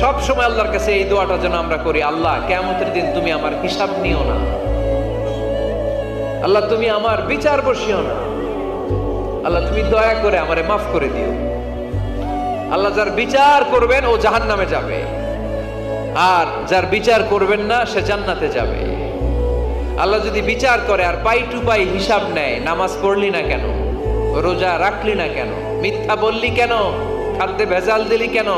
সব সময় আল্লাহর কাছে এই দোয়াটা যেন আমরা করি, আল্লাহ কিয়ামতের দিন তুমি আমার হিসাব নিও না, আল্লাহ তুমি আমার বিচার বসিও না, আল্লাহ তুমি দয়া করে আমারে মাফ করে দিও। আল্লাহ যার বিচার করবেন ও জাহান্নামে যাবে, আর যার বিচার করবেন না সে জান্নাতে যাবে। আল্লাহ যদি বিচার করে আর পাই টু পাই হিসাব নেয়, নামাজ পড়লি না কেন, রোজা রাখলি না কেন, মিথ্যা বললি কেন, খাদ্যে ভেজাল দিলি কেন,